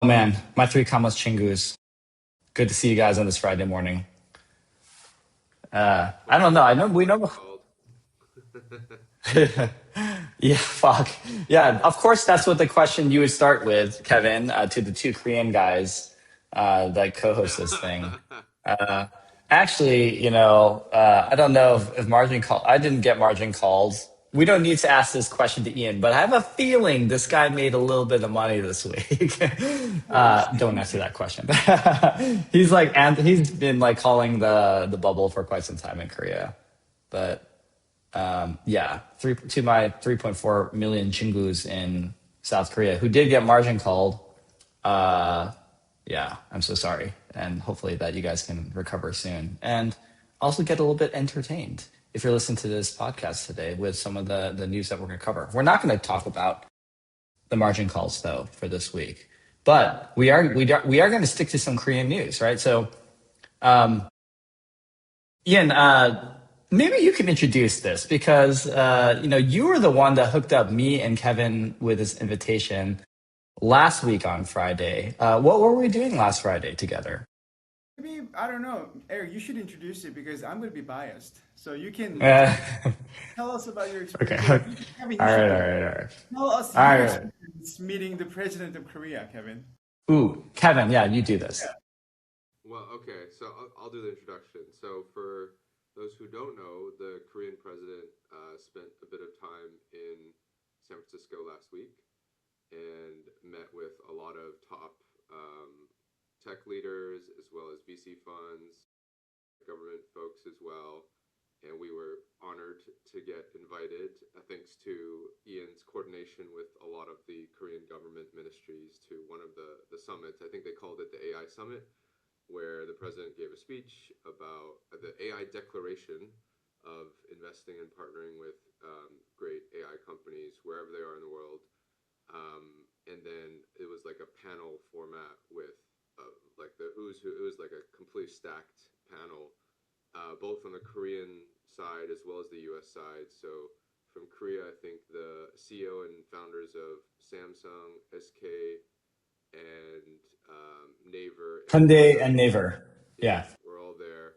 Oh man, my three commas chingus. Good to see you guys on this Friday morning. I What don't know. I what's know your we margin know. called? Yeah, fuck. Yeah, of course that's what the question you would start with, Kevin, to the two Korean guys that co-host this thing. Uh, Actually, I don't know if margin call. I didn't get margin calls. We don't need to ask this question to Ian, but I have a feeling this guy made a little bit of money this week. course. Don't answer that question. He's like, and he's been like calling the bubble for quite some time in Korea, but yeah, three to my 3.4 million chingus in South Korea who did get margin called. Uh, yeah, I'm so sorry. And hopefully that you guys can recover soon and also get a little bit entertained if you're listening to this podcast today with some of the news that we're going to cover. We're not going to talk about the margin calls though for this week, but we are going to stick to some Korean news, right? So, um, Ian, maybe you can introduce this because you were the one that hooked up me and Kevin with this invitation last week on Friday. What were we doing last Friday together? Maybe, I don't know. Eric, you should introduce it because I'm going to be biased. So you can Uh, tell us about your okay. experience. Yeah, Kevin, All you right. should All right. All right. tell us All your right. experience meeting the president of Korea, Kevin. Ooh, Kevin, yeah, you do this. Yeah. Well, okay, so I'll do the introduction. So, for those who don't know, the Korean president spent a bit of time in San Francisco last week and met with a lot of top tech leaders as well as VC funds, government folks as well. And we were honored to get invited, thanks to Ian's coordination with a lot of the Korean government ministries, to one of the summits. I think they called it the AI Summit, where the president gave a speech about the AI declaration of investing and partnering with great AI companies wherever they are in the world. And then it was like a panel format with like the who's who. It was like a completely stacked panel, both on the Korean side as well as the U.S. side. So from Korea, I think the CEO and founders of Samsung, SK, and Naver and Hyundai Honda. and Naver. Yeah, Yeah. we're all there.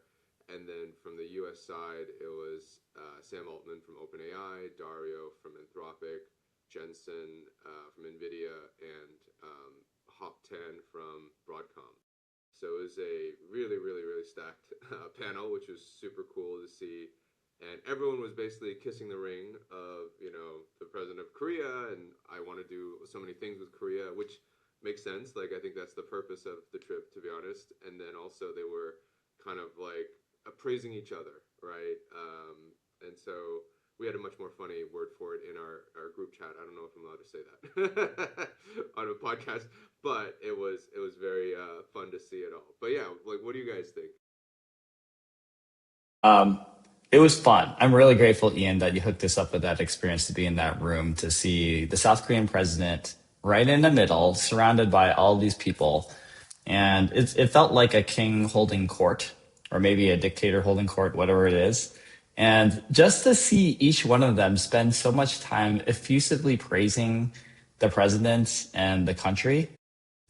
And then from the US side, it was Sam Altman from OpenAI, Dario from Anthropic, Jensen from NVIDIA, and Hop 10 from Broadcom. So it was a really, really, really stacked panel, which was super cool to see. And everyone was basically kissing the ring of, the president of Korea, and I want to do so many things with Korea, which makes sense. Like, I think that's the purpose of the trip, to be honest. And then also they were kind of like appraising each other, right? And so we had a much more funny word for it in our group chat. I don't know if I'm allowed to say that on a podcast, but it was very fun to see it all. But yeah, like, what do you guys think? Um, it was fun. I'm really grateful, Ian, that you hooked us up with that experience to be in that room to see the South Korean president right in the middle, surrounded by all these people. And it felt like a king holding court, or maybe a dictator holding court, whatever it is. And just to see each one of them spend so much time effusively praising the president and the country,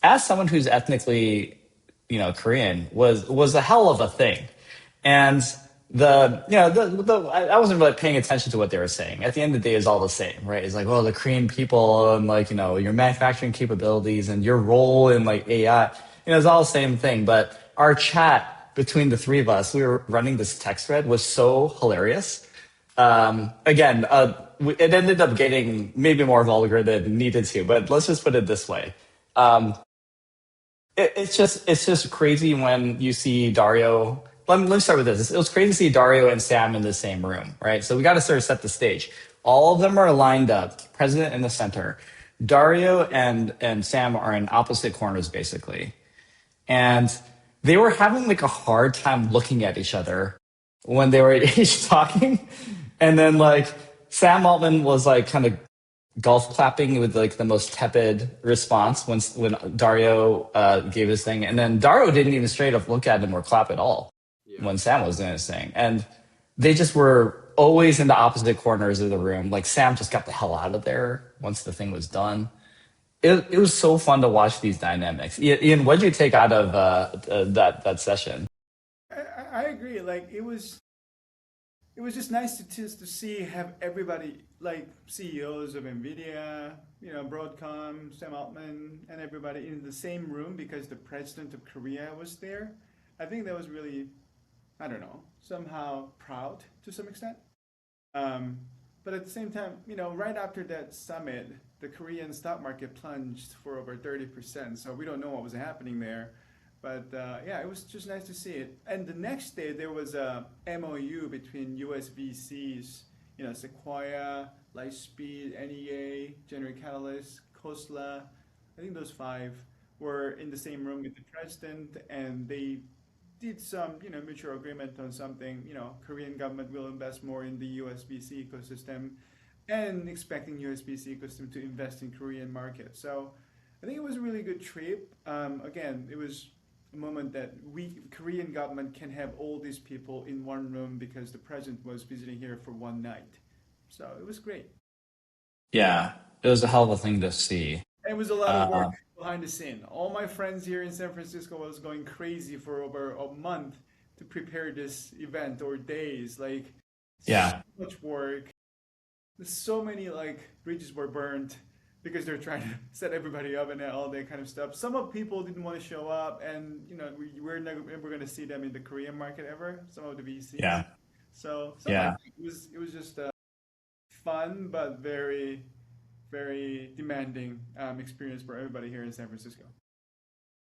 as someone who's ethnically, Korean, was a hell of a thing. And I wasn't really paying attention to what they were saying. At the end of the day, it's all the same, right? It's like, well, the Korean people and like, your manufacturing capabilities and your role in like AI, it's all the same thing. But our chat between the three of us, we were running this text thread, was so hilarious. Again, it ended up getting maybe more vulgar than it needed to, but let's just put it this way. Um, it's just crazy when you see Dario. Let me start with this. It was crazy to see Dario and Sam in the same room, right? So we got to sort of set the stage. All of them are lined up, president in the center. Dario and Sam are in opposite corners, basically, and they were having like a hard time looking at each other when they were each talking. And then like Sam Altman was like kind of golf clapping with like the most tepid response when Dario gave his thing, and then Dario didn't even straight up look at him or clap at all Yeah. when Sam was doing his thing, and they just were always in the opposite corners of the room. Like Sam just got the hell out of there once the thing was done, it was so fun to watch these dynamics. Ian, what did you take out of that session? I agree. Like it was just nice to see have everybody like CEOs of Nvidia, Broadcom, Sam Altman, and everybody in the same room because the president of Korea was there. I think that was really, I don't know, somehow proud to some extent. Um, but at the same time, right after that summit, the Korean stock market plunged for over 30%. So we don't know what was happening there. But yeah, it was just nice to see it. And the next day, there was a MOU between US VCs, Sequoia, Lightspeed, NEA, General Catalyst, Khosla. I think those five were in the same room with the president, and they did some, mutual agreement on something. Korean government will invest more in the US VC ecosystem, and expecting US VC ecosystem to invest in Korean market. So I think it was a really good trip. Again, it was a moment that we Korean government can have all these people in one room because the president was visiting here for one night. So it was great. Yeah, it was a hell of a thing to see. It was a lot of work Uh, behind the scene. All my friends here in San Francisco was going crazy for over a month to prepare this event or days. Like so yeah, much work. So many like bridges were burned because they're trying to set everybody up and all that kind of stuff. Some of people didn't want to show up, and we're never going to see them in the Korean market ever. Some of the VCs. yeah, So yeah. it was just a fun but very very demanding experience for everybody here in San Francisco.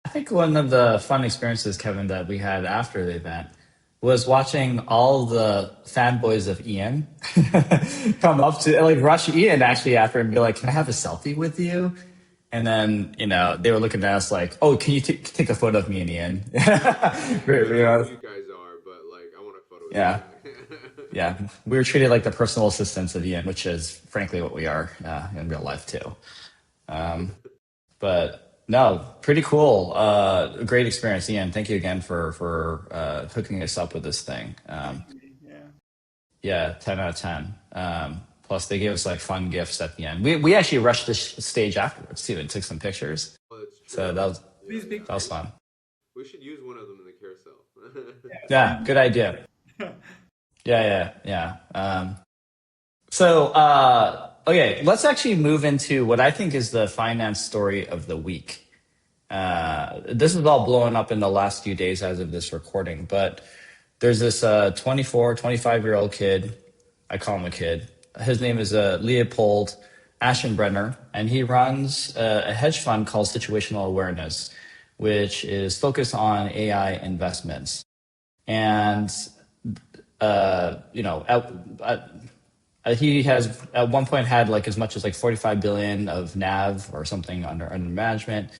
I think one of the fun experiences, Kevin, that we had after the event was watching all the fanboys of Ian come up to like rush Ian actually after and be like, "Can I have a selfie with you?" And then they were looking at us like, "Oh, can you take a photo of me and Ian?" I don't You know who know, you guys are, but like, I want a photo with yeah, you. yeah. We were treated like the personal assistants of Ian, which is frankly what we are in real life too. But no, pretty cool. Great experience, Ian. Thank you again for hooking us up with this thing. Definitely, yeah. Yeah, 10 out of 10. Plus, they gave us like fun gifts at the end. We actually rushed the stage afterwards too and took some pictures. Oh, that's So true. These Yeah, big that was fun. we should use one of them in the carousel. Yeah, good idea. Yeah, yeah, yeah. Okay, let's actually move into what I think is the finance story of the week. This is all blowing up in the last few days as of this recording, but there's this 24, 25-year-old kid. I call him a kid. His name is Leopold Aschenbrenner, and he runs a hedge fund called Situational Awareness, which is focused on AI investments. And he has at one point had like as much as like 45 billion of NAV or something under management.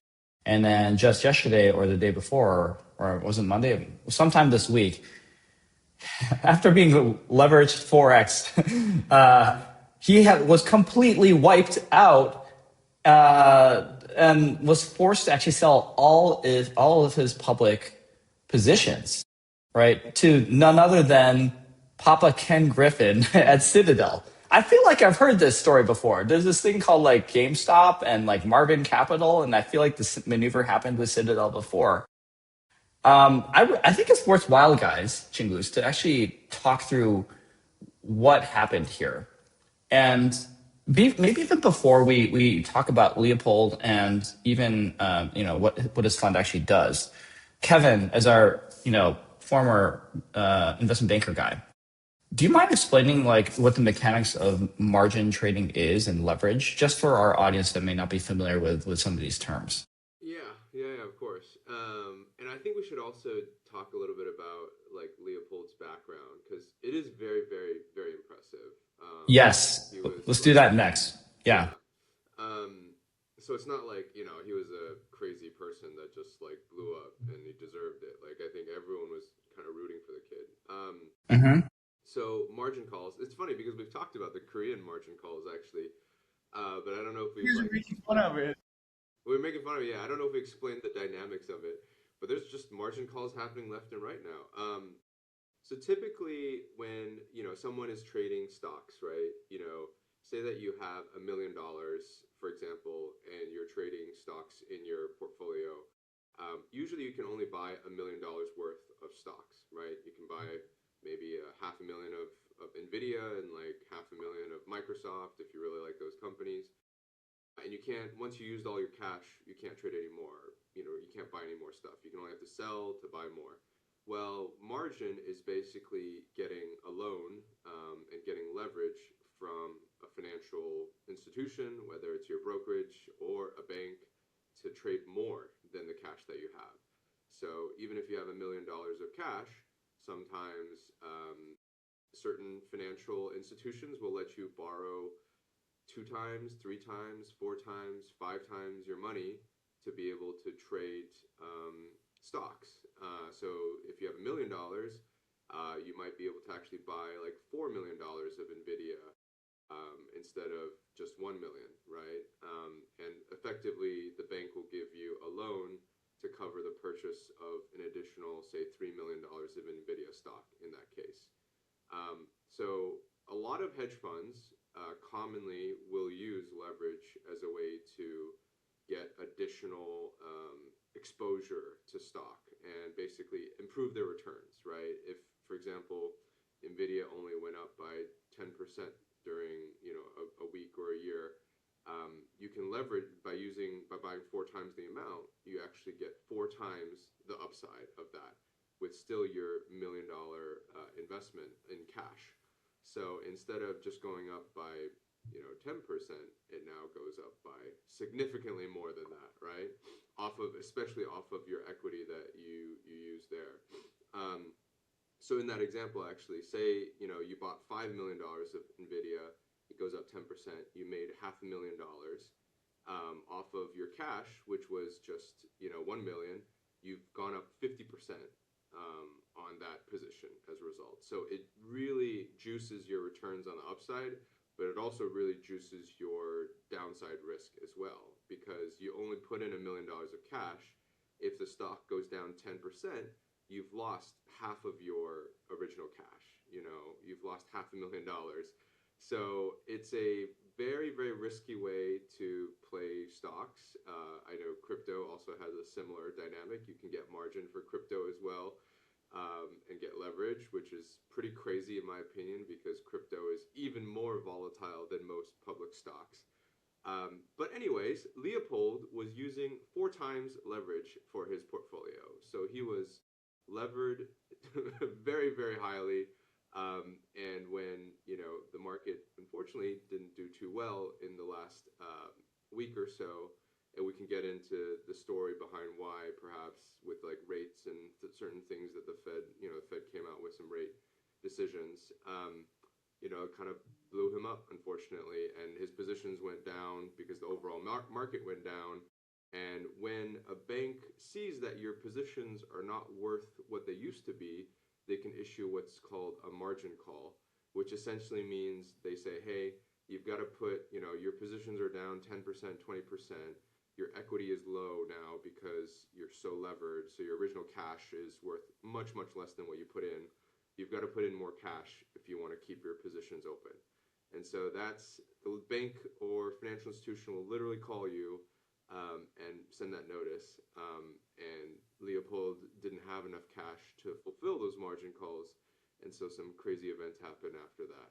And then just yesterday or the day before, or was it Monday, sometime this week, after being leveraged 4x, was completely wiped out and was forced to actually sell all of his public positions, right, to none other than Papa Ken Griffin at Citadel. I feel like I've heard this story before. There's this thing called like GameStop and like Marvin Capital, and I feel like this maneuver happened with Citadel before. I think it's worthwhile, guys, chingus, to actually talk through what happened here. And maybe even before we talk about Leopold and even what his fund actually does, Kevin, as our former investment banker guy, do you mind explaining like what the mechanics of margin trading is and leverage, just for our audience that may not be familiar with some of these terms? Yeah, of course. And I think we should also talk a little bit about like Leopold's background because it is very, very, very impressive. Yes, He was let's do like, that next. Yeah, yeah. So it's not like, he was a crazy person that just like blew up and he deserved it. Like I think everyone was kind of rooting for the kid. hmm So margin calls, it's funny because we've talked about the Korean margin calls actually, but I don't know if we've Here's like making fun of it. we're making fun of it. Yeah, I don't know if we explained the dynamics of it, but there's just margin calls happening left and right now. So typically, when someone is trading stocks, right? Say that you have $1 million for example, and you're trading stocks in your portfolio, usually you can only buy $1 million worth of stocks, right? You can buy maybe $500,000 of Nvidia and like $500,000 of Microsoft if you really like those companies. And you can't, once you used all your cash, you can't trade anymore. You know, you can't buy any more stuff. You can only have to sell to buy more. Well, margin is basically getting a loan and getting leverage from a financial institution, whether it's your brokerage or a bank, to trade more than the cash that you have. So even if you have $1 million of cash, sometimes certain financial institutions will let you borrow 2 times, 3 times, 4 times, 5 times your money to be able to trade stocks. So if you have $1 million, you might be able to actually buy like $4 million of Nvidia instead of just 1 million, right? And effectively, the bank will give you a loan to cover the purchase of an additional, say, $3 million of Nvidia stock in that case. So a lot of hedge funds commonly will use leverage as a way to get additional exposure to stock and basically improve their returns, right? If, for example, Nvidia only went up by 10% during a week or a year, you can leverage by buying 4 times the amount. You actually get 4 times the upside of that with still your $1 million investment in cash. So instead of just going up by 10%, it now goes up by significantly more than that, right? Especially off of your equity that you use there. So in that example, actually, say you bought $5 million of Nvidia, it goes up 10%. You made $500,000 off of your cash, which was just $1 million. You've gone up 50% on that position as a result. So it really juices your returns on the upside, but it also really juices your downside risk as well, because you only put in $1 million of cash. If the stock goes down 10%, you've lost half of your original cash. You've lost $500,000. So it's a very, very risky way to play stocks. I know crypto also has a similar dynamic. You can get margin for crypto as well, and get leverage, which is pretty crazy in my opinion, because crypto is even more volatile than most public stocks. But anyways, Leopold was using 4 times leverage for his portfolio. So he was levered very, very highly. And when, the market unfortunately didn't do too well in the last week or so, and we can get into the story behind why, perhaps with like rates and certain things that the Fed came out with some rate decisions, it kind of blew him up, unfortunately, and his positions went down because the overall market went down. And when a bank sees that your positions are not worth what they used to be, they can issue what's called a margin call, which essentially means they say, hey, you've got to put, your positions are down 10%, 20%. Your equity is low now because you're so levered. So your original cash is worth much, much less than what you put in. You've got to put in more cash if you want to keep your positions open. And so that's the bank or financial institution will literally call you and send that notice. And Leopold didn't have enough cash to fulfill those margin calls. And so some crazy events happened after that.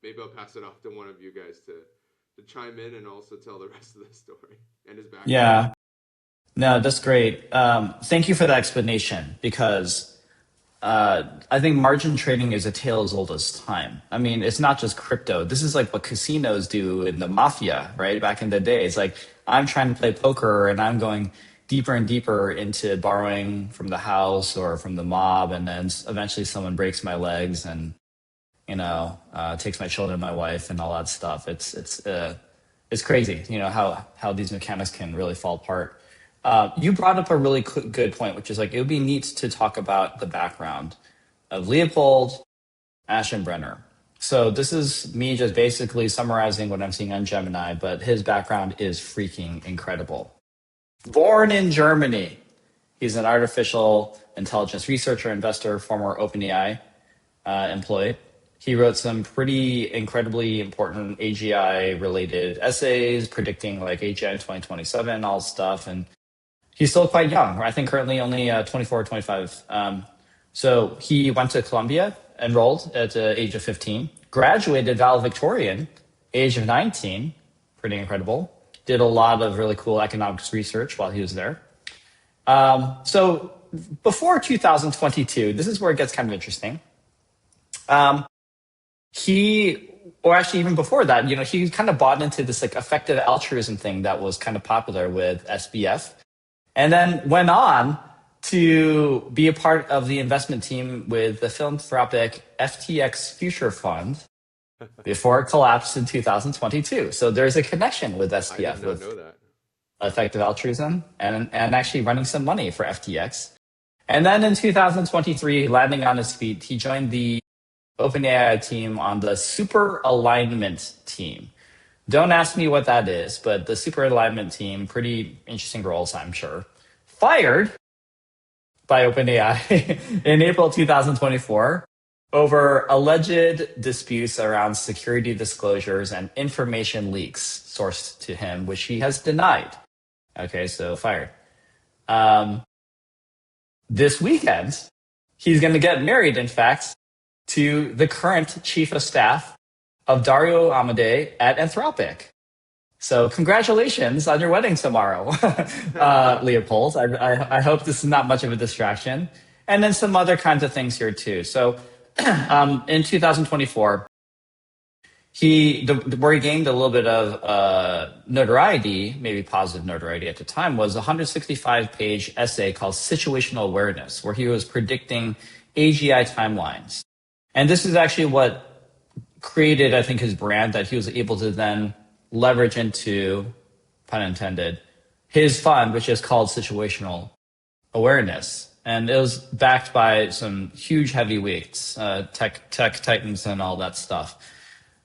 Maybe I'll pass it off to one of you guys to chime in and also tell the rest of the story and his background. Yeah, no, that's great. Thank you for that explanation, because I think margin trading is a tale as old as time. I mean, it's not just crypto. This is like what casinos do in the mafia, right? Back in the day, it's like I'm trying to play poker and I'm going deeper and deeper into borrowing from the house or from the mob, and then eventually someone breaks my legs and takes my children, my wife, and all that stuff. It's crazy, how these mechanics can really fall apart. You brought up a really good point, which is like, it would be neat to talk about the background of Leopold Aschenbrenner. So this is me just basically summarizing what I'm seeing on Gemini, but his background is freaking incredible. Born in Germany, he's an artificial intelligence researcher, investor, former OpenAI employee. He wrote some pretty incredibly important AGI related essays predicting like AGI in 2027, all stuff. And he's still quite young. I think currently only 24 or 25. So he went to Columbia, enrolled at the age of 15, graduated valedictorian, age of 19, pretty incredible. Did a lot of really cool economics research while he was there. So before 2022, this is where it gets kind of interesting. Or actually even before that, he kind of bought into this like effective altruism thing that was kind of popular with SBF, and then went on to be a part of the investment team with the philanthropic FTX Future Fund before it collapsed in 2022. So there's a connection with I SBF did not with know that. effective altruism and actually running some money for FTX. And then in 2023, landing on his feet, he joined the OpenAI team on the super alignment team. Don't ask me what that is, but the super alignment team, pretty interesting roles, I'm sure. Fired by OpenAI in April 2024 over alleged disputes around security disclosures and information leaks sourced to him, which he has denied. Okay, so fired. This weekend, he's going to get married, in fact, to the current chief of staff of Dario Amodei at Anthropic. So congratulations on your wedding tomorrow, Leopold. I hope this is not much of a distraction. And then some other kinds of things here too. So in 2024, where he gained a little bit of notoriety, maybe positive notoriety at the time, was a 165-page essay called Situational Awareness, where he was predicting AGI timelines. And this is actually what created, I think, his brand that he was able to then leverage into, pun intended, his fund, which is called Situational Awareness. And it was backed by some huge heavyweights, tech titans and all that stuff.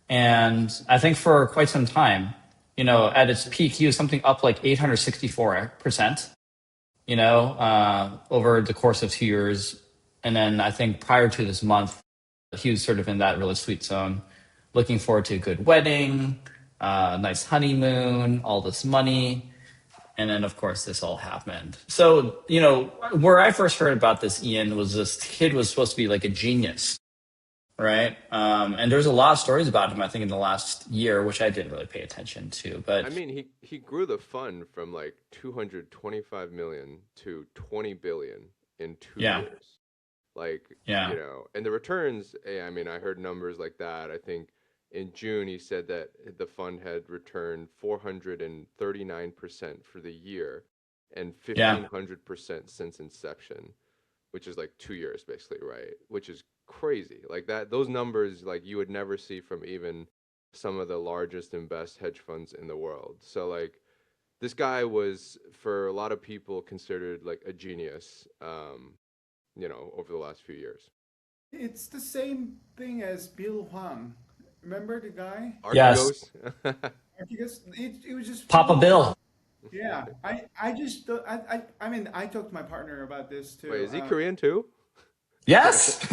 And I think for quite some time, at its peak, he was something up like 864%, over the course of 2 years. And then I think prior to this month, he was sort of in that really sweet zone, looking forward to a good wedding, nice honeymoon, all this money. And then, of course, this all happened. So, where I first heard about this, Ian, was this kid was supposed to be like a genius, right? And there's a lot of stories about him, I think, in the last year, which I didn't really pay attention to. But I mean, he grew the fund from like 225 million to 20 billion in 2 years. And the returns, I mean, I heard numbers like that. I think in June, he said that the fund had returned 439% for the year and 1,500% since inception, which is like 2 years basically, right? Which is crazy. Like that, those numbers, like you would never see from even some of the largest and best hedge funds in the world. So like this guy was, for a lot of people, considered like a genius, over the last few years. It's the same thing as Bill Hwang. Remember the guy? Yes. Archegos? It was just Papa Bill. Yeah, I just I mean I talked to my partner about this too. Wait, is he Korean too? Yes.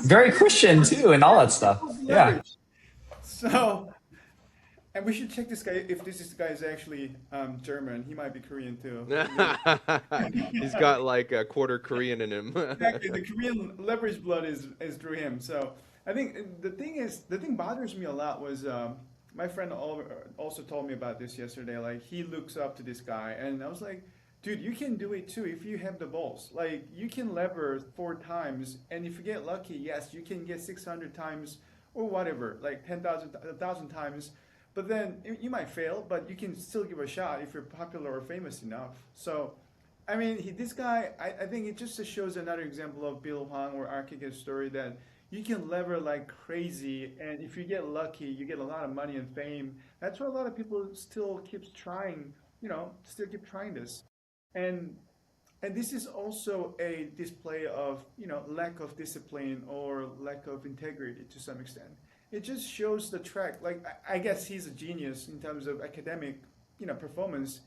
Very Christian too, and all that stuff. Yeah. So, and we should check this guy if this guy is actually German. He might be Korean too. He's got like a quarter Korean in him. Exactly, the Korean leverage blood is through him. So I think the thing bothers me a lot was my friend also told me about this yesterday. Like he looks up to this guy, and I was like, dude, you can do it too if you have the balls. Like you can lever 4 times, and if you get lucky, yes, you can get 600 times or whatever, like 10,000, 1,000 times. But then you might fail, but you can still give a shot if you're popular or famous enough. So, I mean, this guy, I think it just shows another example of Bill Hwang or Archegos story that you can lever like crazy, and if you get lucky, you get a lot of money and fame. That's why a lot of people still keep trying, keep trying this. And this is also a display of, lack of discipline or lack of integrity to some extent. It just shows the track. Like, I guess he's a genius in terms of academic, performance.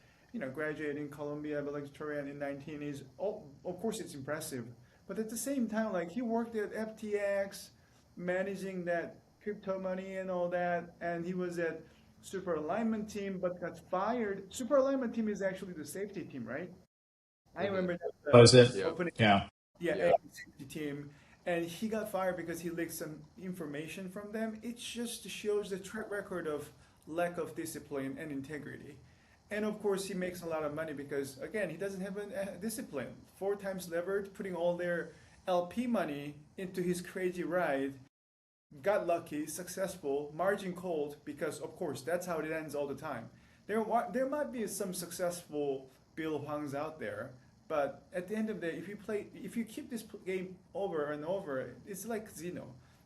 Graduating Columbia valedictorian in 19 of course it's impressive. But at the same time, like he worked at FTX, managing that crypto money and all that, and he was at Super Alignment Team, but got fired. Super Alignment Team is actually the safety team, right? I Mm-hmm. remember that Was it? Yeah. opening, Yeah. yeah, Yeah. safety team, and he got fired because he leaked some information from them. It just shows the track record of lack of discipline and integrity. And of course, he makes a lot of money because, again, he doesn't have a discipline. 4 times levered, putting all their LP money into his crazy ride, got lucky, successful, margin called, because of course that's how it ends all the time. There might be some successful Bill Hwangs out there, but at the end of the day, if you keep this game over and over, it's like Xeno.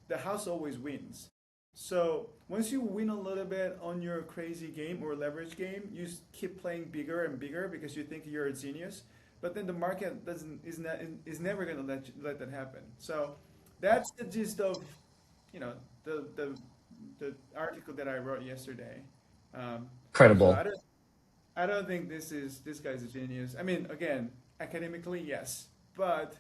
The house always wins. So once you win a little bit on your crazy game or leverage game, you keep playing bigger and bigger because you think you're a genius. But then the market is never going to let that happen. So that's the gist of the the article that I wrote yesterday. So Credible. I don't think this guy's a genius. I mean, again, academically, yes, but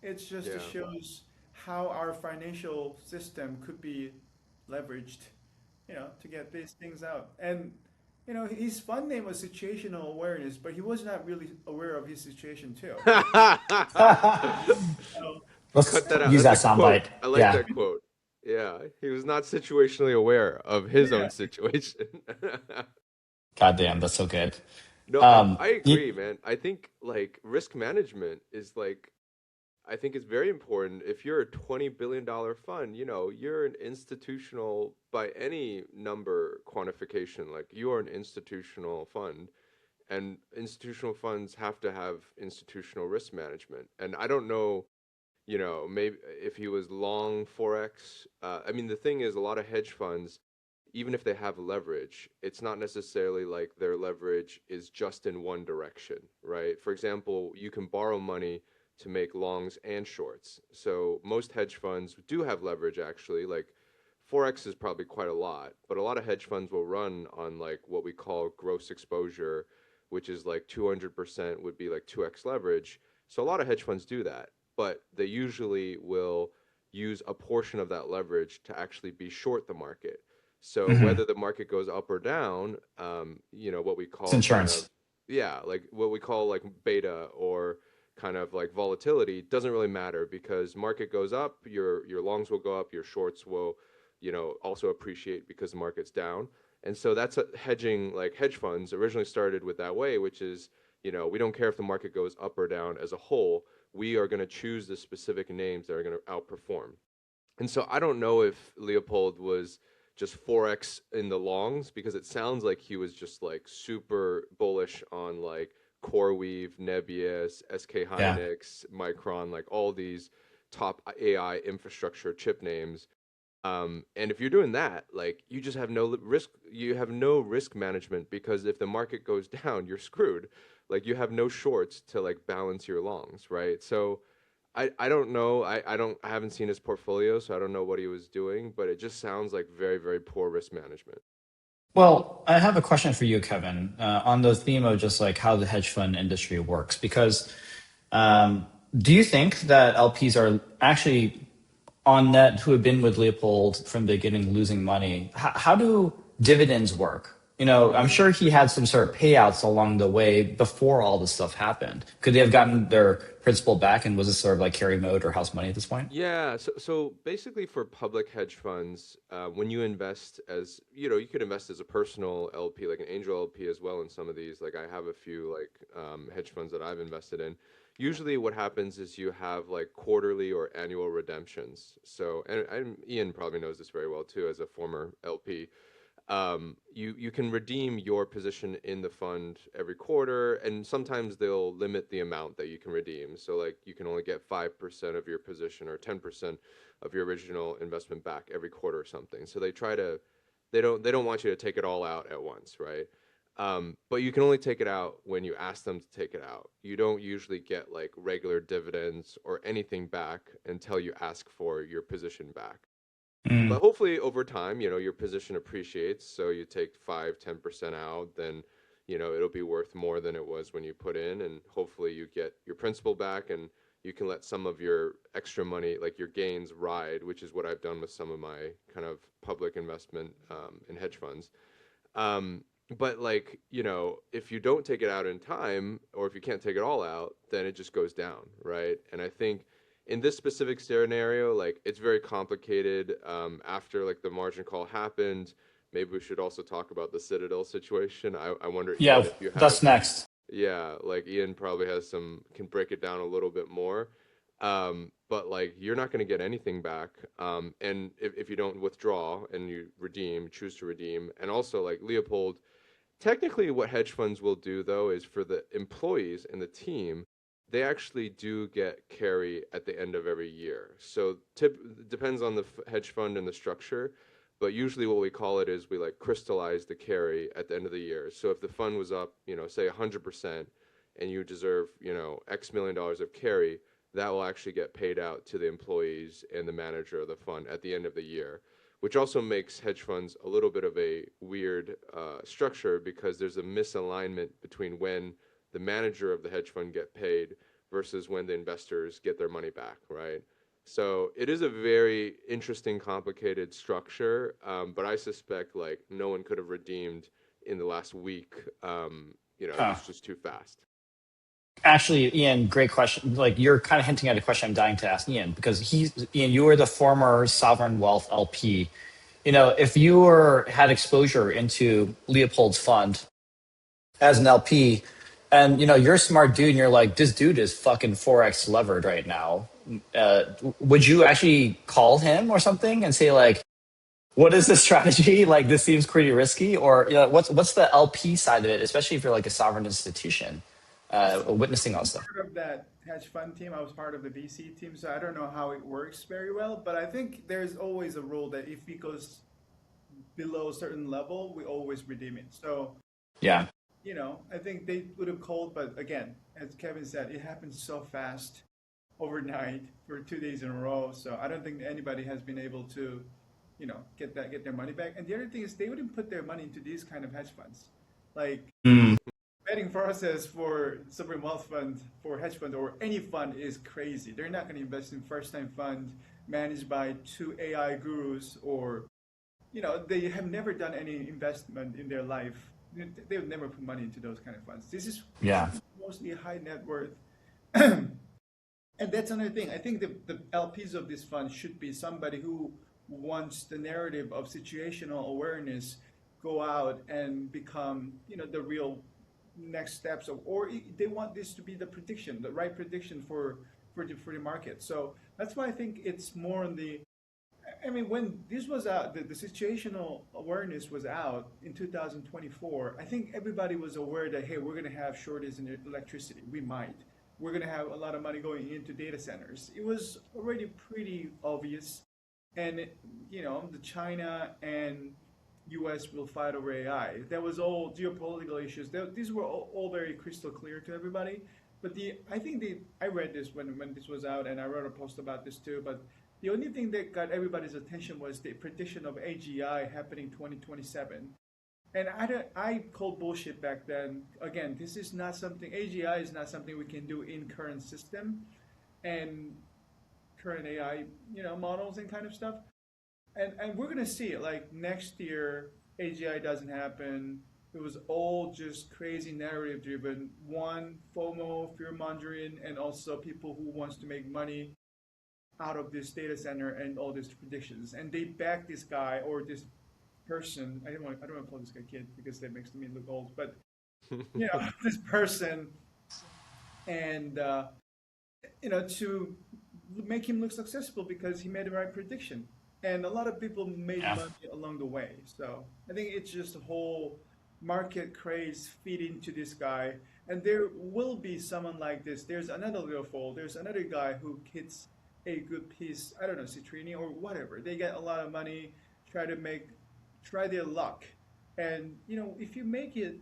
it's just it Yeah. shows how our financial system could be leveraged, to get these things out. And his fund name was Situational Awareness, but he was not really aware of his situation too. So, Let's Cut that out. use That's that a quote. soundbite. I like Yeah. that quote. Yeah, he was not situationally aware of his yeah, own situation. Goddamn, that's so good. No, Um, I you, agree, man. I think like risk management is like I think it's very important. If you're a $20 billion fund, you're an institutional by any number quantification. Like you are an institutional fund, and institutional funds have to have institutional risk management. And I don't know, maybe if he was long forex. I mean, the thing is, a lot of hedge funds, even if they have leverage, it's not necessarily like their leverage is just in one direction, right? For example, you can borrow money to make longs and shorts. So most hedge funds do have leverage actually. Like forex is probably quite a lot, but a lot of hedge funds will run on like what we call gross exposure, which is like 200% would be like 2x leverage. So a lot of hedge funds do that, but they usually will use a portion of that leverage to actually be short the market. So mhm. whether the market goes up or down, what we It's call kind of, insurance. yeah, like what we call like beta or kind of like volatility doesn't really matter because market goes up, your longs will go up, your shorts will, also appreciate because the market's down. And so that's a hedging, like hedge funds originally started with that way, which is, we don't care if the market goes up or down as a whole. We are going to choose the specific names that are going to outperform. And so I don't know if Leopold was just forex in the longs because it sounds like he was just like super bullish on like CoreWeave, Nebius, SK Yeah. Hynix, Micron, like all these top AI infrastructure chip names. And if you're doing that, like you just have no risk, you have no risk management because if the market goes down, you're screwed. Like you have no shorts to like balance your longs, right? So I don't know. I haven't seen his portfolio, so I don't know what he was doing, but it just sounds like very, very poor risk management. Well, I have a question for you, Kevin, on the theme of just like how the hedge fund industry works. Because do you think that LPs are actually on net who have been with Leopold from the beginning losing money? How do dividends work? I'm Mm. sure he had some sort of payouts along the way before all this stuff happened. Could they have gotten their principal back, and was this sort of like carry mode or house money at this point? Yeah, so basically for public hedge funds, when you invest as, you could invest as a personal LP, like an angel LP as well in some of these. Like I have a few like hedge funds that I've invested in. Usually what happens is you have like quarterly or annual redemptions. So, and Ian probably knows this very well too as a former LP. You can redeem your position in the fund every quarter, and sometimes they'll limit the amount that you can redeem. So like you can only get 5% of your position or 10% of your original investment back every quarter or something. So they don't want you to take it all out at once, right? But you can only take it out when you ask them to take it out. You don't usually get like regular dividends or anything back until you ask for your position back. Mm. But hopefully over time, your position appreciates. So you take 5, 10% out, then, it'll be worth more than it was when you put in. And hopefully you get your principal back and you can let some of your extra money, like your gains, ride, which is what I've done with some of my kind of public investment in hedge funds. Um, but like, if you don't take it out in time, or if you can't take it all out, then it just goes down, right? And I think in this specific scenario, like it's very complicated. After like the margin call happened, maybe we should also talk about the Citadel situation. I wonder, Yeah, Ian, if you have, that's next. yeah, like Ian probably has can break it down a little bit more. But like you're not going to get anything back. And if you don't withdraw and you choose to redeem, and also like Leopold, technically what hedge funds will do though is for the employees and the team, they actually do get carry at the end of every year. So depends on the hedge fund and the structure, but usually what we call it is we like crystallize the carry at the end of the year. So if the fund was up, say 100% and you deserve, X million dollars of carry, that will actually get paid out to the employees and the manager of the fund at the end of the year, which also makes hedge funds a little bit of a weird structure because there's a misalignment between when the manager of the hedge fund get paid versus when the investors get their money back, right? So it is a very interesting, complicated structure, but I suspect like no one could have redeemed in the last week. It Huh. was just too fast. Actually, Ian, great question. Like you're kind of hinting at a question I'm dying to ask Ian because Ian, you were the former sovereign wealth LP. If you had exposure into Leopold's fund as an LP, and you're a smart dude, and you're like, this dude is fucking 4x levered right now. Would you actually call him or something and say like, what is the strategy? Like this seems pretty risky, or what's the LP side of it, especially if you're like a sovereign institution, witnessing all stuff. Part of that hedge fund team. I was part of the VC team, so I don't know how it works very well. But I think there's always a rule that if it goes below a certain level, we always redeem it. So, Yeah. I think they would have called, but again, as Kevin said, it happened so fast overnight for 2 days in a row. So I don't think anybody has been able to, get their money back. And the other thing is they wouldn't put their money into these kind of hedge funds. Like Mm. betting process for sovereign wealth fund, for hedge fund or any fund is crazy. They're not going to invest in first time fund managed by two AI gurus or, they have never done any investment in their life. They would never put money into those kind of funds. This is Yeah. mostly high net worth. And that's another thing. I think the LPs of this fund should be somebody who wants the narrative of situational awareness go out and become, the real next steps of, or they want this to be the prediction, the right prediction for the market. So that's why I think it's more on the. I mean, when this was out, the situational awareness was out in 2024. I think everybody was aware that hey, we're going to have shortage in electricity. We might. We're going to have a lot of money going into data centers. It was already pretty obvious, and the China and U.S. will fight over AI. That was all geopolitical issues. These were all very crystal clear to everybody. But I read this when this was out, and I wrote a post about this too. But the only thing that got everybody's attention was the prediction of AGI happening 2027. And I called bullshit back then. Again, this is not something, AGI is not something we can do in current system and current AI, models and kind of stuff. And we're going to see it like next year, AGI doesn't happen. It was all just crazy narrative driven. One, FOMO, fear mongering, and also people who wants to make money out of this data center and all these predictions. And they back this guy or this person. I don't want to call this guy kid because that makes me look old, but this person, and to make him look successful because he made the right prediction. And a lot of people made money along the way. So I think it's just a whole market craze feed into this guy. And there will be someone like this. There's another Leopold. There's another guy who hits a good piece. I don't know, Citrini or whatever. They get a lot of money, try their luck. And, if you make it,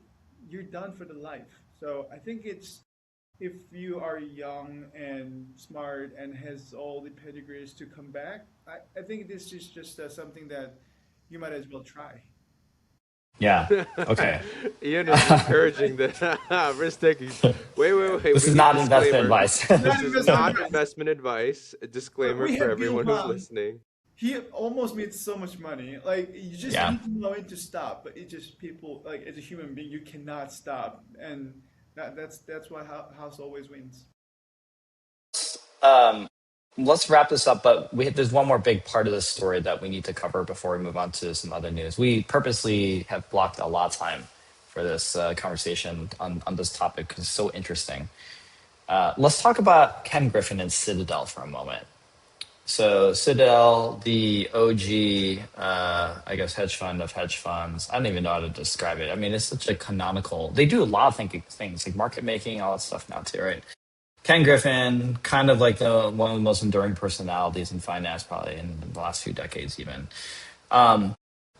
you're done for the life. So I think if you are young and smart and has all the pedigrees to come back, I think this is just something that you might as well try. Yeah. Okay. Ian is encouraging the risk taking. Wait. This We is need not investment disclaimer. advice. Not This is investment not advice. investment advice. A But disclaimer we for have Bill everyone who's Hwang. listening. He almost made so much money. Like you just Yeah. need to know when to stop. But it just people like as a human being, you cannot stop, and that's why house always wins. Um, let's wrap this up, but there's one more big part of this story that we need to cover before we move on to some other news. We purposely have blocked a lot of time for this conversation on this topic because it's so interesting. Let's talk about Ken Griffin and Citadel for a moment. So Citadel, the OG, I guess, hedge fund of hedge funds. I don't even know how to describe it. I mean, it's such a canonical. They do a lot of things like market making, all that stuff now too, right? Ken Griffin, kind of like the one of the most enduring personalities in finance, probably in the last few decades, even.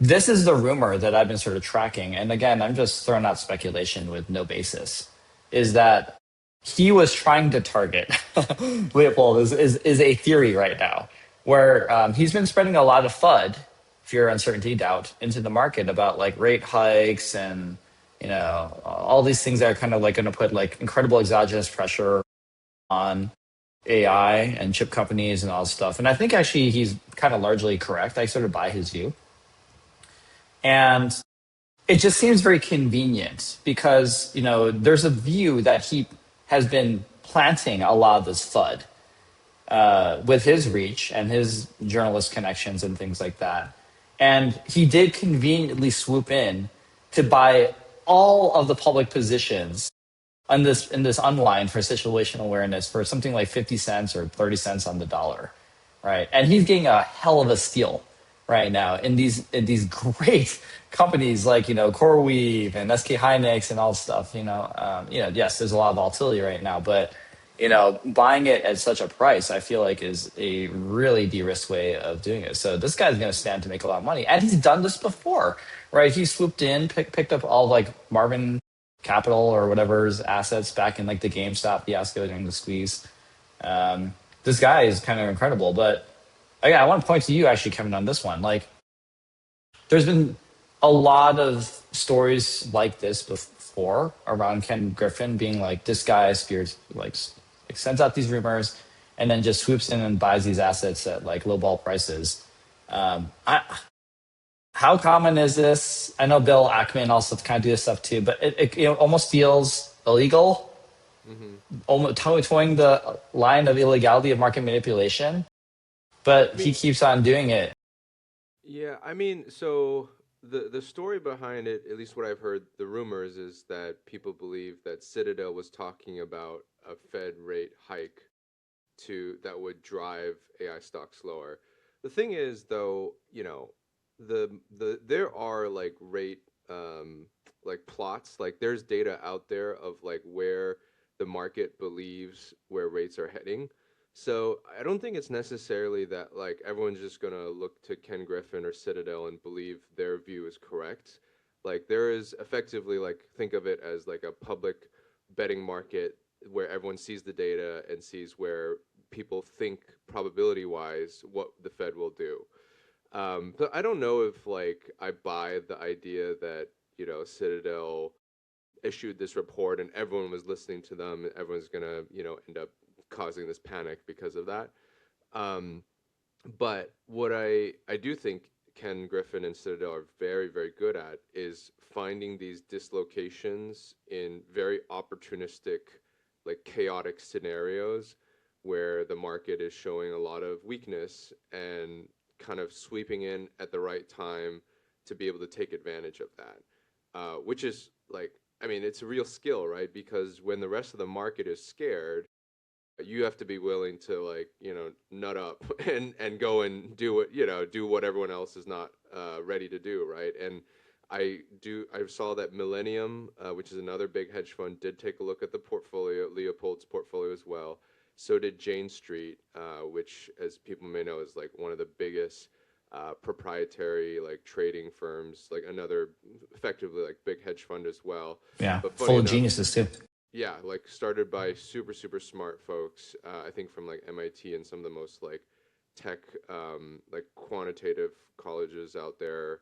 This is the rumor that I've been sort of tracking, and again, I'm just throwing out speculation with no basis. Is that he was trying to target Leopold is a theory right now, where he's been spreading a lot of FUD, fear, uncertainty, doubt, into the market about like rate hikes and all these things that are kind of like going to put like incredible exogenous pressure on AI and chip companies and all this stuff. And I think actually he's kind of largely correct. I sort of buy his view. And it just seems very convenient because, there's a view that he has been planting a lot of this FUD with his reach and his journalist connections and things like that. And he did conveniently swoop in to buy all of the public positions on this in this unwind for situational awareness for something like 50 cents or 30 cents on the dollar, right? And he's getting a hell of a steal right now in these great companies like CoreWeave and SK Hynix and all this stuff. Yes, there's a lot of volatility right now, but buying it at such a price, I feel like is a really de-risk way of doing it. So this guy's going to stand to make a lot of money, and he's done this before, right? He swooped in, picked up all like Marvin Capital or whatever's assets back in like the GameStop fiasco during the squeeze. This guy is kind of incredible, but again, I want to point to you actually, Kevin, on this one. Like, there's been a lot of stories like this before around Ken Griffin being like this guy spears like sends out these rumors and then just swoops in and buys these assets at like lowball prices. I, how common is this? I know Bill Ackman also kind of do this stuff too, but it almost feels illegal, Hmm. almost towing the line of illegality of market manipulation. I But he mean, keeps on doing it. yeah, I mean, so the story behind it, at least what I've heard, the rumors is that people believe that Citadel was talking about a Fed rate hike to that would drive AI stocks lower. The thing is, though, there are like rate like plots, like there's data out there of like where the market believes where rates are heading. So I don't think it's necessarily that like everyone's just gonna look to Ken Griffin or Citadel and believe their view is correct. Like there is effectively like think of it as like a public betting market where everyone sees the data and sees where people think probability wise what the Fed will do. But I don't know if like I buy the idea that Citadel issued this report and everyone was listening to them and everyone's gonna end up causing this panic because of that. Um, but what I do think Ken Griffin and Citadel are very very good at is finding these dislocations in very opportunistic, like chaotic scenarios where the market is showing a lot of weakness and kind of sweeping in at the right time to be able to take advantage of that. Which is like, I mean, it's a real skill, right? Because when the rest of the market is scared, you have to be willing to like nut up and go and do what everyone else is not ready to do, right? And I saw that Millennium, which is another big hedge fund, did take a look at the portfolio, Leopold's portfolio as well. So did Jane Street, which, as people may know, is like one of the biggest proprietary like trading firms, like another effectively like big hedge fund as well. Yeah, But funny full of enough, geniuses too. yeah, like started by super super smart folks. I think from like MIT and some of the most like tech like quantitative colleges out there.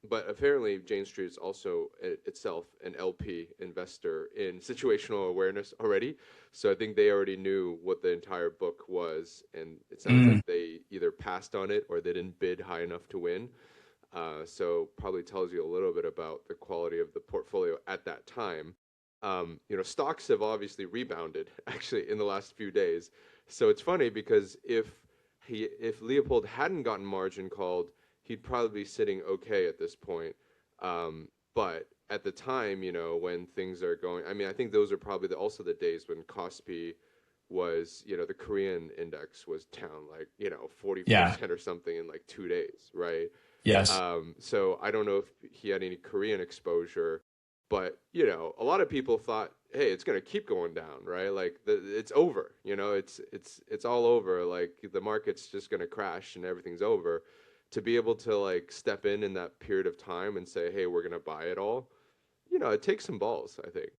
But apparently, Jane Street is also itself an LP investor in situational awareness already. So I think they already knew what the entire book was, and it sounds like Mm, they either passed on it or they didn't bid high enough to win. So probably tells you a little bit about the quality of the portfolio at that time. Stocks have obviously rebounded actually in the last few days. So it's funny because if Leopold hadn't gotten margin called, he'd probably be sitting okay at this point. But at the time, when things are going, I mean, I think those are probably also the days when Kospi was, the Korean index was down like, yeah. 40% or something in like 2 days, right? Yes. So I don't know if he had any Korean exposure, but a lot of people thought, hey, it's gonna keep going down, right? Like it's over, it's all over. Like the market's just gonna crash and everything's over. To be able to like step in that period of time and say, hey, we're gonna buy it all, it takes some balls, I think.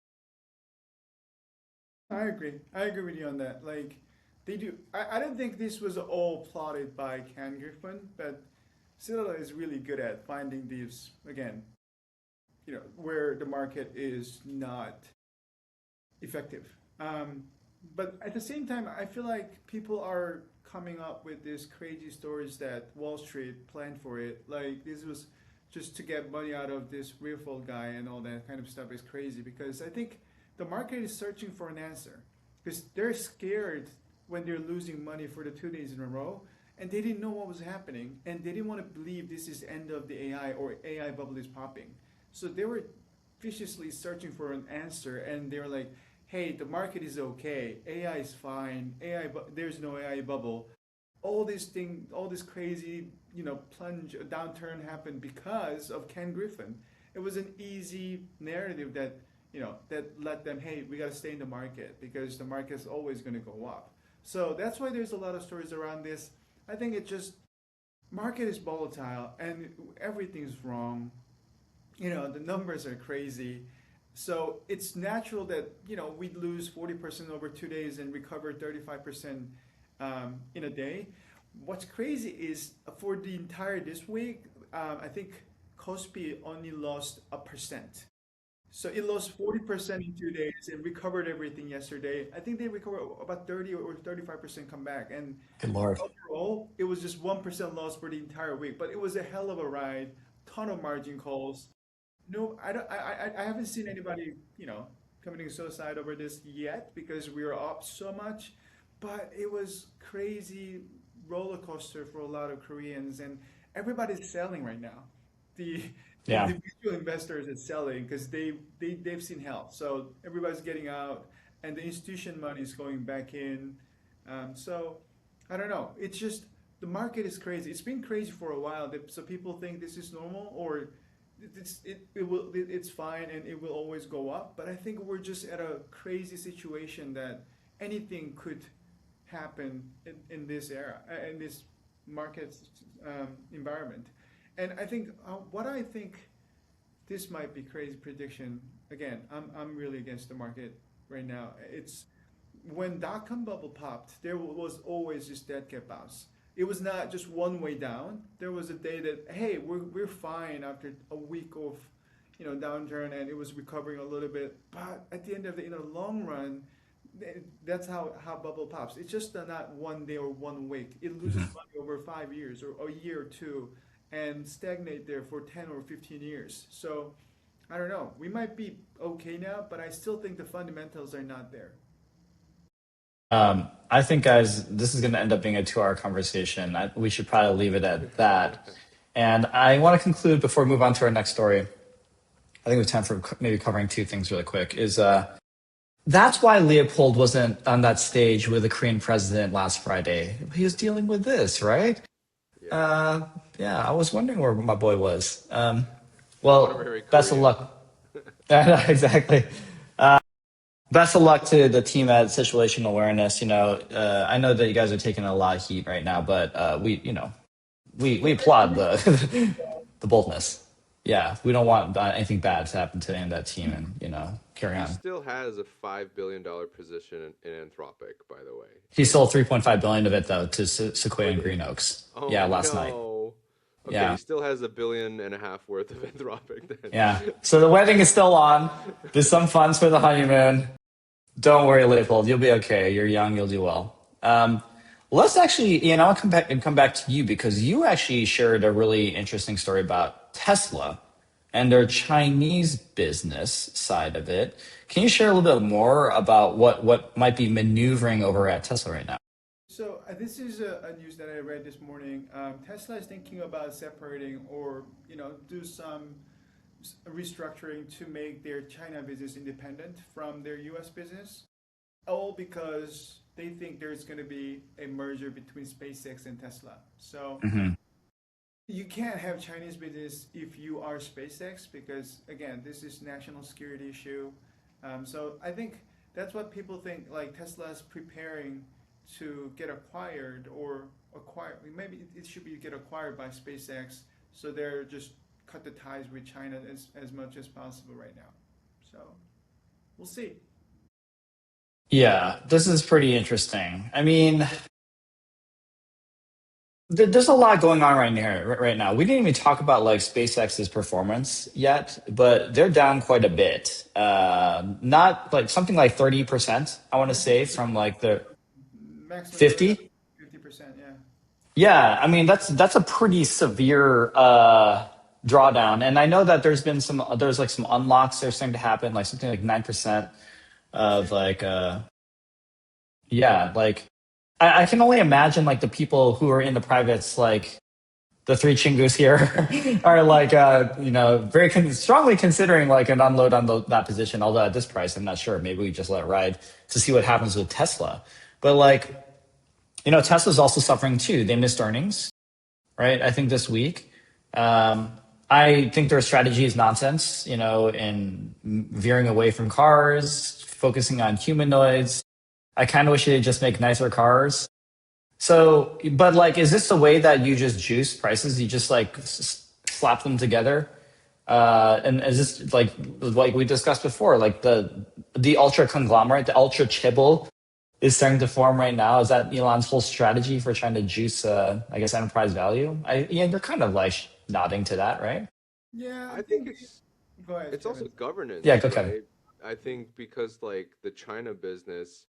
I agree. I agree with you on that. Like, they do. I don't think this was all plotted by Ken Griffin, but Citadel is really good at finding these, again, where the market is not effective. But at the same time, I feel like people are coming up with these crazy stories that Wall Street planned for it. Like, this was just to get money out of this Leopold guy and all that kind of stuff is crazy because I think the market is searching for an answer because they're scared when they're losing money for the 2 days in a row and they didn't know what was happening and they didn't want to believe this is end of the AI or AI bubble is popping. So they were viciously searching for an answer and they were like, hey, the market is okay, AI is fine, there's no AI bubble. All this crazy, plunge, downturn happened because of Ken Griffin. It was an easy narrative that let them, hey, we got to stay in the market because the market's always going to go up. So that's why there's a lot of stories around this. I think it just, market is volatile and everything's wrong. The numbers are crazy. So it's natural that, we'd lose 40% over 2 days and recover 35% in a day. What's crazy is for the entire this week, I think Kospi only lost 1%. So it lost 40% in 2 days and recovered everything yesterday. I think they recovered about 30 or 35% come back. And Good Lord. overall, it was just 1% loss for the entire week. But it was a hell of a ride, ton of margin calls. No, I don't. I haven't seen anybody, committing suicide over this yet because we are up so much. But it was crazy roller coaster for a lot of Koreans, and everybody's selling right now. The Yeah. individual investors are selling because they've seen hell. So everybody's getting out, and the institution money is going back in. So I don't know. It's just the market is crazy. It's been crazy for a while. So people think this is normal or it's fine and it will always go up. But I think we're just at a crazy situation that anything could happen in this era, in this market environment. And I think what I think this might be crazy prediction. Again, I'm really against the market right now. It's when dot-com bubble popped, there was always this dead cat bounce. It was not just one way down. There was a day that, hey, we're fine after a week of downturn, and it was recovering a little bit. But at the end of the long run, that's how bubble pops. It's just not one day or 1 week. It loses money over 5 years or a year or two, and stagnate there for 10 or 15 years. So I don't know. We might be okay now, but I still think the fundamentals are not there. I think, guys, this is going to end up being a 2-hour conversation. We should probably leave it at that. And I want to conclude before we move on to our next story. I think we have time for maybe covering 2 things really quick. That's why Leopold wasn't on that stage with the Korean president last Friday. He was dealing with this, right? Yeah. Yeah, I was wondering where my boy was. Well, Honorary best of Korean. luck. Exactly. Best of luck to the team at Situational Awareness. I know that you guys are taking a lot of heat right now, but we applaud the the boldness. Yeah, we don't want anything bad to happen to any of that team, and carry He on. still has a $5 billion position in Anthropic, by the way. He sold 3.5 billion of it though to Sequoia Oh, and did he? Green Oaks. Oh Yeah, last night. no. Okay, he Yeah. still has $1.5 billion worth of Anthropic then. Yeah. So the wedding is still on. There's some funds for the honeymoon. Don't worry, Leopold. You'll be okay. You're young. You'll do well. Let's actually, I'll come back to you because you actually shared a really interesting story about Tesla and their Chinese business side of it. Can you share a little bit more about what might be maneuvering over at Tesla right now? So this is a news that I read this morning. Tesla is thinking about separating or do some restructuring to make their China business independent from their U.S. business, all because they think there's going to be a merger between SpaceX and Tesla. So Hmm. you can't have Chinese business if you are SpaceX because again, this is national security issue. So I think that's what people think. Like Tesla's preparing to get acquired or acquire. Maybe it should be get acquired by SpaceX. So they're just cut the ties with China as much as possible right now. So we'll see. Yeah, this is pretty interesting. I mean, there's a lot going on right now. We didn't even talk about like SpaceX's performance yet, but they're down quite a bit. Not like something like 30%, I want to Yeah, say, from like the maximum goes up 50. 50%. Yeah. Yeah, I mean that's a pretty severe drawdown. And I know that there's like some unlocks that are starting to happen, like something like 9% of like yeah, like I can only imagine like the people who are in the privates, like the three chingus here, are like very strongly considering like an unload on that position. Although at this price, I'm not sure. Maybe we just let it ride to see what happens with Tesla. But like Tesla's also suffering too. They missed earnings, right? I think this week. Um, I think their strategy is nonsense. In veering away from cars, focusing on humanoids. I kind of wish they'd just make nicer cars. So, but like, is this the way that you just juice prices? You just like slap them together? And is this like we discussed before, like the ultra conglomerate, the ultra chibble is starting to form right now? Is that Elon's whole strategy for trying to juice, I guess, enterprise value? Yeah, you're kind of like nodding to that, right? Yeah, I I think think. Go ahead, it's also Kevin. Yeah, governance, go Kevin. right? I think because like the China business,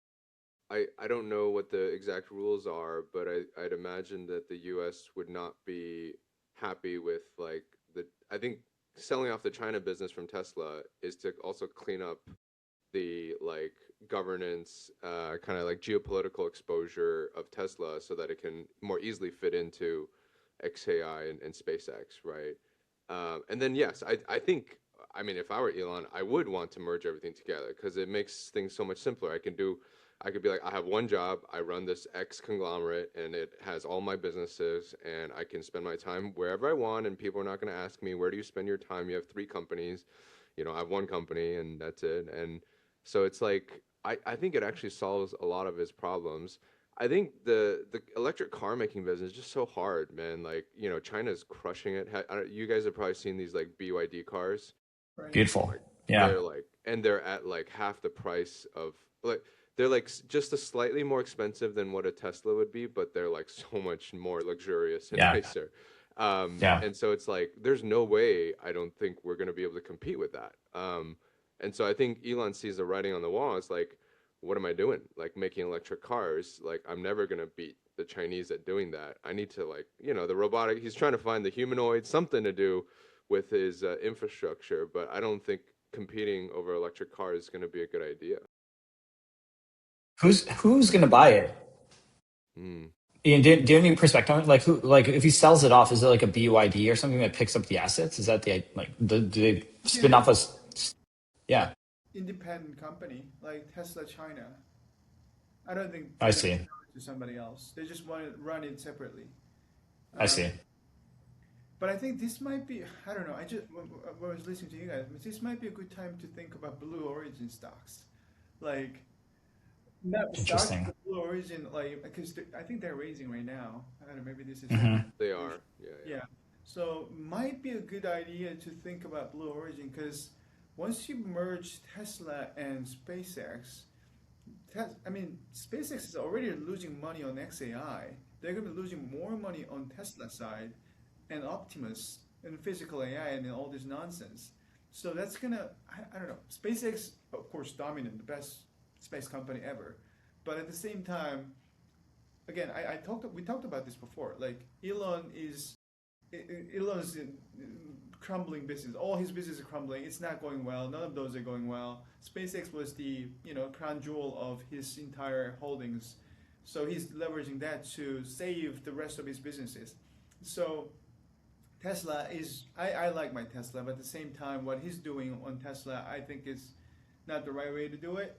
I don't know what the exact rules are, but I'd imagine that the US would not be happy with like I think selling off the China business from Tesla is to also clean up the like governance, kind of like geopolitical exposure of Tesla so that it can more easily fit into XAI and SpaceX, right? And then yes, I think I mean if I were Elon, I would want to merge everything together because it makes things so much simpler. I could be like, I have one job, I run this X conglomerate, and it has all my businesses, and I can spend my time wherever I want, and people are not going to ask me, where do you spend your time? You have three companies, I have one company, and that's it. And so it's like, I think it actually solves a lot of his problems. I think the electric car making business is just so hard, man. Like, China's crushing it. You guys have probably seen these like BYD cars. Right. Beautiful. Like Yeah, they're at like half the price of like they're like just a slightly more expensive than what a Tesla would be, but they're like so much more luxurious and yeah, nicer. yeah. And so it's like there's no way I don't think we're gonna be able to compete with that. And so I think Elon sees the writing on the wall. It's like, what am I doing? Like making electric cars? Like I'm never gonna beat the Chinese at doing that. I need to like the robotic. He's trying to find the humanoid something to do with his infrastructure, but I don't think competing over electric cars is going to be a good idea. Who's gonna buy it? Hmm. Ian, do you have any perspective on it? Like who? Like if he sells it off, is it like a BYD or something that picks up the assets? Is that do they Yeah, spin off us? Yeah, independent company like Tesla China. I don't think I they're going to see. sell it to somebody else. They just want to run it separately. I Um, see. but I think this might be, I don't know, when I was listening to you guys, this might be a good time to think about Blue Origin stocks. Like, not stocks, Interesting. but Blue Origin, like, because I think they're raising right now. I don't know, maybe this is Hmm. They are. Yeah, yeah. yeah. So might be a good idea to think about Blue Origin because once you merge Tesla and SpaceX, I mean, SpaceX is already losing money on XAI. They're going to be losing more money on Tesla side. and Optimus and physical AI and all this nonsense. So that's gonna, I don't know. SpaceX, of course, dominant, the best space company ever. But at the same time, again, we talked about this before. Like Elon's crumbling business. All his business is crumbling. It's not going well. None of those are going well. SpaceX was the crown jewel of his entire holdings, so he's leveraging that to save the rest of his businesses. So Tesla is, I like my Tesla, but at the same time, what he's doing on Tesla, I think is not the right way to do it.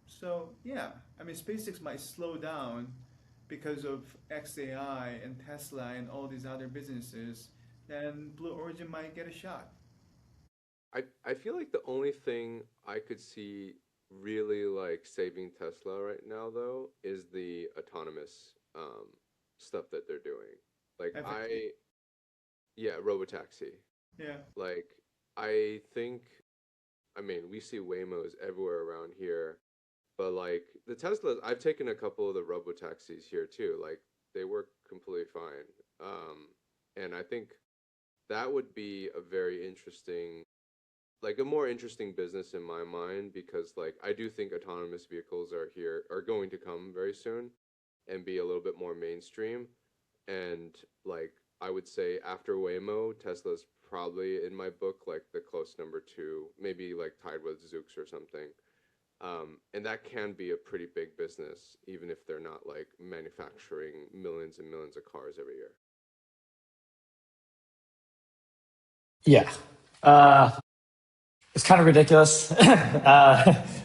So yeah, I mean, SpaceX might slow down because of XAI and Tesla and all these other businesses, then Blue Origin might get a shot. I feel like the only thing I could see really like saving Tesla right now though is the autonomous stuff that they're doing. Like yeah, Robotaxi. Yeah. Like I think, I mean, we see Waymos everywhere around here, but like the Teslas, I've taken a couple of the Robotaxis here too. Like they work completely fine. And I think that would be a very interesting, like a more interesting business in my mind, because like I do think autonomous vehicles are going to come very soon and be a little bit more mainstream. And like I would say after Waymo, Tesla's probably in my book like the close number two, maybe like tied with Zoox or something. And that can be a pretty big business, even if they're not like manufacturing millions and millions of cars every year. Yeah. It's kind of ridiculous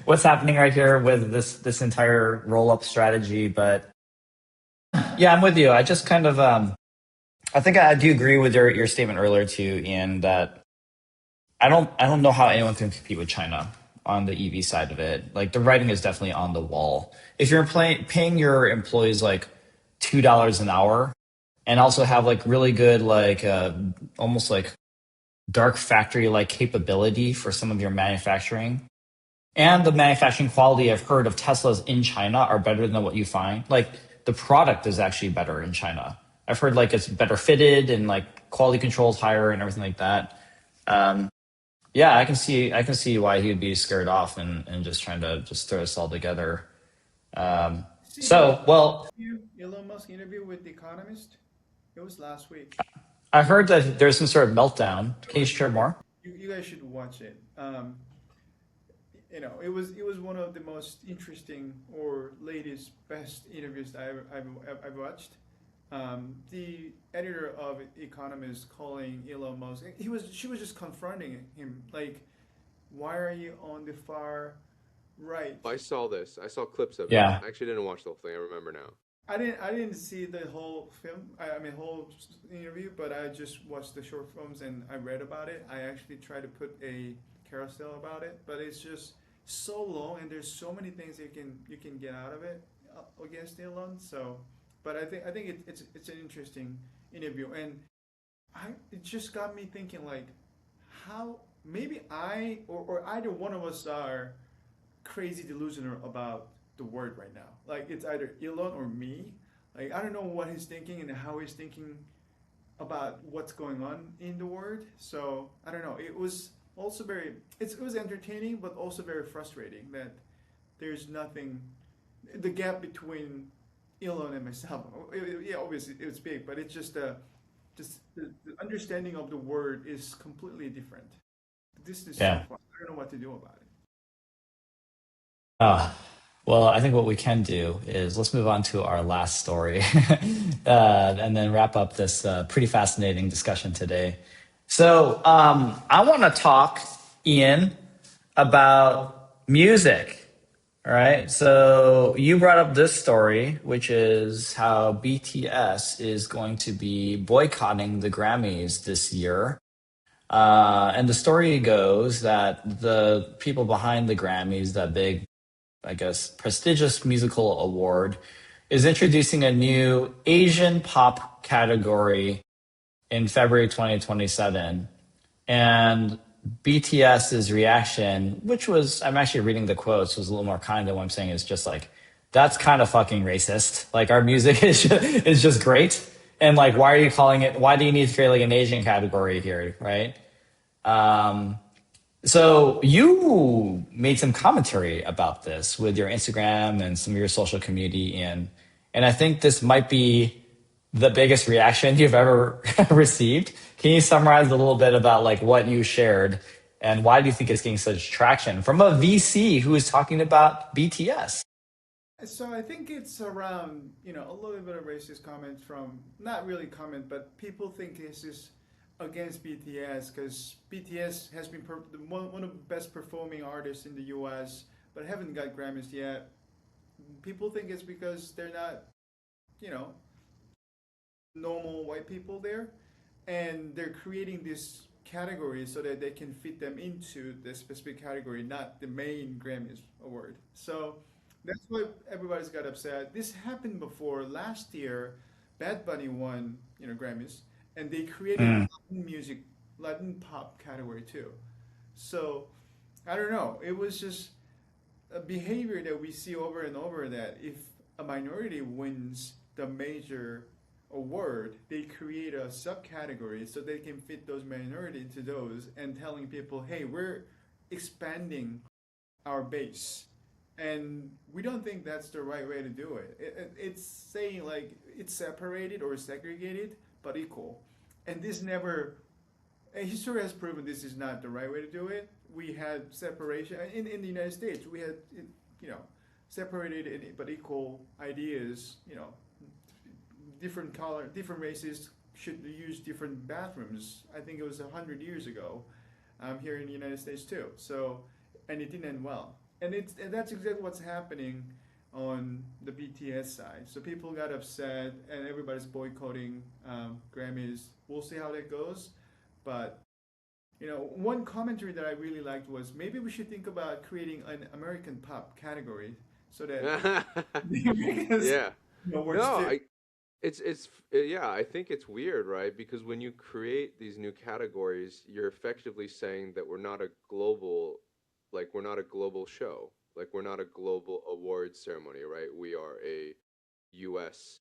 what's happening right here with this entire roll up strategy. But yeah, I'm with you. I just kind of I think I do agree with your statement earlier too, Ian, that I don't know how anyone can compete with China on the EV side of it. Like the writing is definitely on the wall. If you're paying your employees like $2 an hour and also have like really good like almost like dark factory like capability for some of your manufacturing, and the manufacturing quality I've heard of Teslas in China are better than what you find. Like the product is actually better in China. I've heard like it's better fitted and like quality control is higher and everything like that. Yeah, I can see why he would be scared off and just trying to just throw us all together. See the So, well, Elon Musk interview with The Economist? It was last week. I've heard that there's some sort of meltdown. Can you share more? You guys should watch it. It was one of the most interesting or latest best interviews I've watched. The editor of Economist calling Elon Musk, she was just confronting him like, why are you on the far right? I saw this. I saw clips of it. Yeah. I actually didn't watch the whole thing. I remember now. I didn't see the whole film. I mean whole interview, but I just watched the short films and I read about it. I actually tried to put a carousel about it, but it's just so long and there's so many things you can get out of it against Elon. So, but I think it's an interesting interview, and it just got me thinking like how maybe I or either one of us are crazy delusional about the word right now. Like it's either Elon or me. Like I don't know what he's thinking and how he's thinking about what's going on in the word. So I don't know. It was also it was entertaining, but also very frustrating that there's nothing. The gap between Elon and myself. Yeah, obviously it's big, but it's just the understanding of the word is completely different. This is so Yeah. fun. I don't know what to do about it. Well, I think what we can do is let's move on to our last story and then wrap up this pretty fascinating discussion today. So I want to talk, Ian, about music. All right. So you brought up this story, which is how BTS is going to be boycotting the Grammys this year. And the story goes that the people behind the Grammys, that big, I guess, prestigious musical award, is introducing a new Asian pop category in February 2027. And BTS's reaction, which was, I'm actually reading the quotes, was a little more kind than what I'm saying. It's just like, that's kind of fucking racist. Like our music is just great. And like, why are you calling it? Why do you need to create like an Asian category here, right? Um, so you made some commentary about this with your Instagram and some of your social community, and I think this might be the biggest reaction you've ever received. Can you summarize a little bit about like what you shared and why do you think it's getting such traction from a VC who is talking about BTS? So I think it's around, a little bit of racist comments from, not really comment, but people think this is against BTS because BTS has been one of the best performing artists in the US, but haven't got Grammys yet. People think it's because they're not, you know, normal white people there, and they're creating this category so that they can fit them into the specific category, not the main Grammys award. So that's why everybody's got upset. This happened before. Last year, Bad Bunny won, Grammys, and they created Latin music, Latin pop category too. So I don't know. It was just a behavior that we see over and over, that if a minority wins the major award, they create a subcategory so they can fit those minority into those, and telling people, hey, we're expanding our base. And we don't think that's the right way to do it. It's saying like it's separated or segregated, but equal. And this never, history has proven this is not the right way to do it. We had separation in the United States. We had, separated but equal ideas. Different color, different races should use different bathrooms. I think it was 100 years ago, here in the United States too. So, and it didn't end well. And that's exactly what's happening on the BTS side. So people got upset, and everybody's boycotting Grammys. We'll see how that goes. But one commentary that I really liked was, maybe we should think about creating an American pop category so that the Americans Yeah. works No, too. I think it's weird, right? Because when you create these new categories, you're effectively saying that we're not a global show. Like, we're not a global awards ceremony, right? We are a US,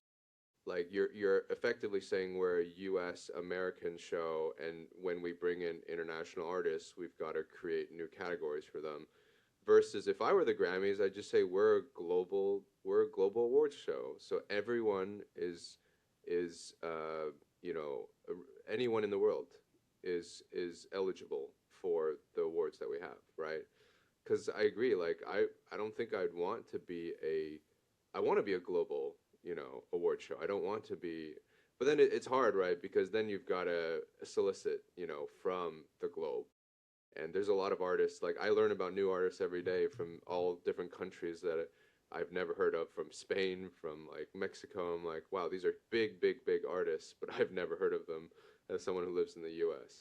like, you're effectively saying we're a US American show, and when we bring in international artists, we've got to create new categories for them. Versus if I were the Grammys, I'd just say we're a global awards show. So everyone is anyone in the world is eligible for the awards that we have, right? Because I agree, like I don't think I'd want to be I want to be a global, award show. I don't want to be, but then it's hard, right? Because then you've got to solicit, from the globe. And there's a lot of artists, like I learn about new artists every day from all different countries that I've never heard of, from Spain, from like Mexico. I'm like, wow, these are big, big, big artists, but I've never heard of them as someone who lives in the US.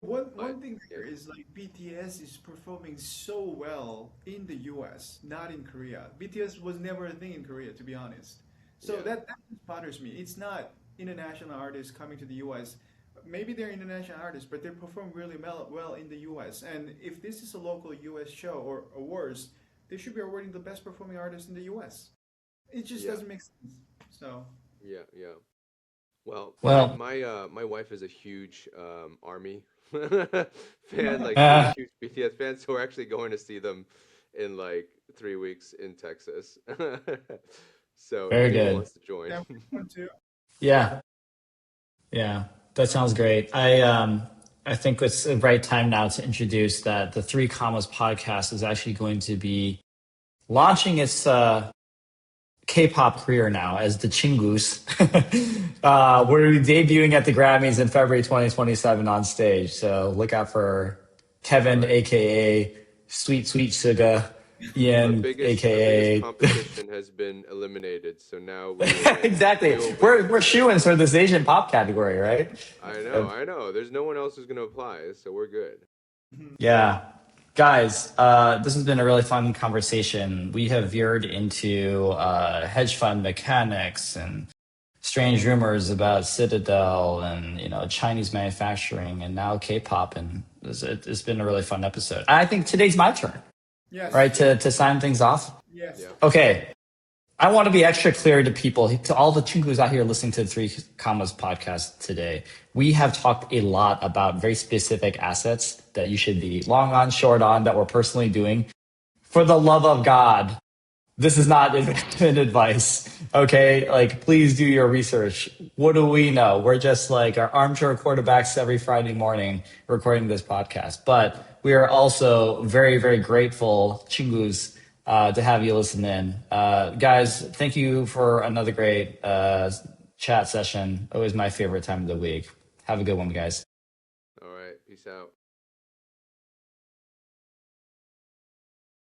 One But thing yeah, there is, like, BTS is performing so well in the US, not in Korea. BTS was never a thing in Korea, to be honest. So yeah, that just bothers me. It's not international artists coming to the US. Maybe they're international artists, but they perform really well in the US. And if this is a local US show or awards, they should be awarding the best performing artist in the US. It just yeah, doesn't make sense. So, yeah. Well, Well, my wife is a huge Army fan. Like, she's a uh, huge BTS fan, so we're actually going to see them in like 3 weeks in Texas. So if very anyone good. wants to join, yeah, we want to. Yeah, yeah, that sounds great. I think it's the right time now to introduce that the Three Commas podcast is actually going to be launching its K-pop career now as the Chingus. We're debuting at the Grammys in February 2027 on stage. So look out for Kevin, right? aka Sweet Sweet Suga, Our Ian, biggest aka competition has been eliminated, so now we exactly. will win. We're shooing for this Asian pop category, right? Uh, I know. There's no one else who's going to apply, so we're good. Yeah. Guys, this has been a really fun conversation. We have veered into hedge fund mechanics and strange rumors about Citadel and Chinese manufacturing and now K-pop, and it's been a really fun episode. I think today's my turn, Yes, right, to sign things off. yes. Yeah. Okay, I want to be extra clear to people, to all the chingus out here listening to the Three Commas podcast today. We have talked a lot about very specific assets that you should be long on, short on, that we're personally doing. For the love of God, this is not investment advice, okay? Like, please do your research. What do we know? We're just like our armchair quarterbacks every Friday morning recording this podcast. But we are also very, very grateful, chingus, to have you listen in. Guys, thank you for another great chat session. Always my favorite time of the week. Have a good one, guys. All right. Peace out.